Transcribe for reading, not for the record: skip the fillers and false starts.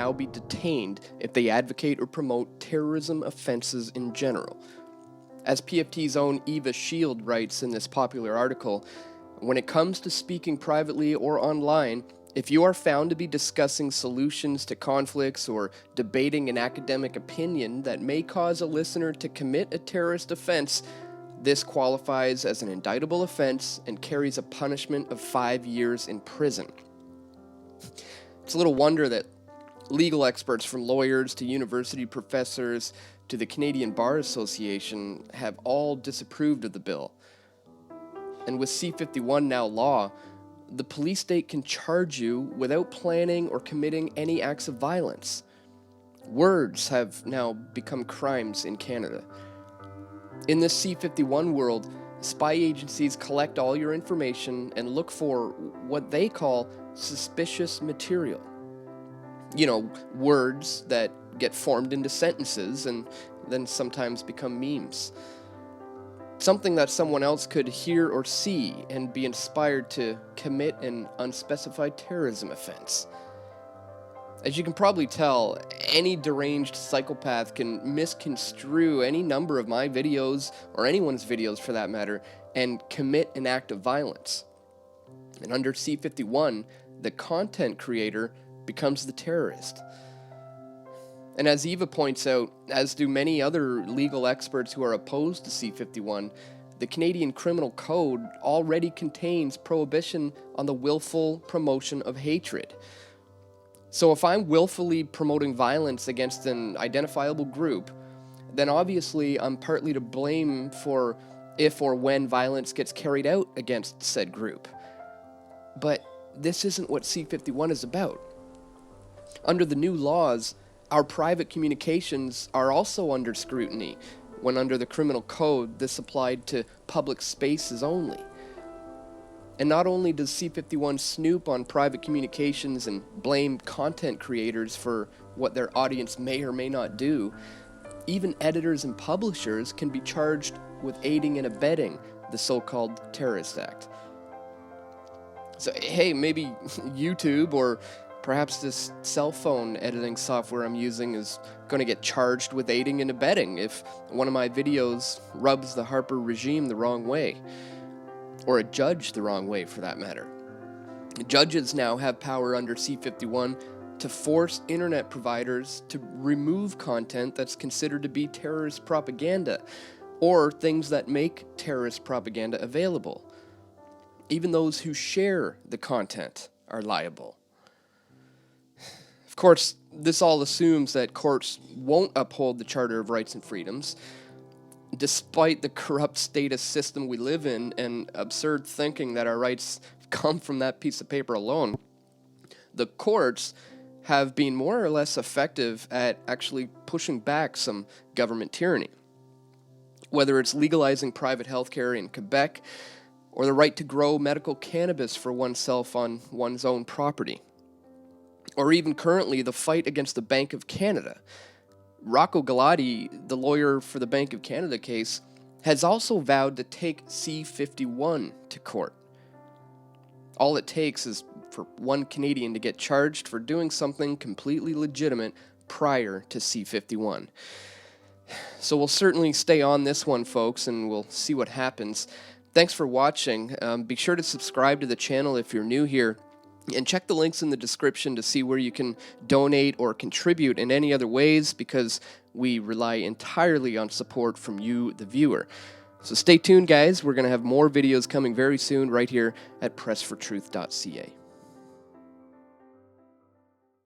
now be detained if they advocate or promote terrorism offences in general. As PFT's own Eva Shield writes in this popular article, when it comes to speaking privately or online, if you are found to be discussing solutions to conflicts or debating an academic opinion that may cause a listener to commit a terrorist offense, this qualifies as an indictable offense and carries a punishment of 5 years in prison. It's a little wonder that legal experts, from lawyers to university professors to the Canadian Bar Association, have all disapproved of the bill. And with C-51 now law, the police state can charge you without planning or committing any acts of violence. Words have now become crimes in Canada. In this C-51 world, spy agencies collect all your information and look for what they call suspicious material. You know, words that get formed into sentences and then sometimes become memes. Something that someone else could hear or see and be inspired to commit an unspecified terrorism offense. As you can probably tell, any deranged psychopath can misconstrue any number of my videos, or anyone's videos for that matter, and commit an act of violence. And under C-51, the content creator becomes the terrorist. And as Eva points out, as do many other legal experts who are opposed to C-51, the Canadian Criminal Code already contains prohibition on the willful promotion of hatred. So if I'm willfully promoting violence against an identifiable group, then obviously I'm partly to blame for if or when violence gets carried out against said group. But this isn't what C-51 is about. Under the new laws, our private communications are also under scrutiny, when under the Criminal Code this applied to public spaces only. And not only does C-51 snoop on private communications and blame content creators for what their audience may or may not do, even editors and publishers can be charged with aiding and abetting the so-called terrorist act. So hey, maybe YouTube or perhaps this cell phone editing software I'm using is going to get charged with aiding and abetting if one of my videos rubs the Harper regime the wrong way. Or a judge the wrong way, for that matter. Judges now have power under C-51 to force internet providers to remove content that's considered to be terrorist propaganda, or things that make terrorist propaganda available. Even those who share the content are liable. Of course, this all assumes that courts won't uphold the Charter of Rights and Freedoms. Despite the corrupt statist system we live in and absurd thinking that our rights come from that piece of paper alone, the courts have been more or less effective at actually pushing back some government tyranny. Whether it's legalizing private healthcare in Quebec or the right to grow medical cannabis for oneself on one's own property, or even currently the fight against the Bank of Canada. Rocco Galati, the lawyer for the Bank of Canada case, has also vowed to take C-51 to court. All it takes is for one Canadian to get charged for doing something completely legitimate prior to C-51. So we'll certainly stay on this one, folks, and we'll see what happens. Thanks for watching. Be sure to subscribe to the channel if you're new here. And check the links in the description to see where you can donate or contribute in any other ways, because we rely entirely on support from you, the viewer. So stay tuned, guys. We're going to have more videos coming very soon right here at pressfortruth.ca.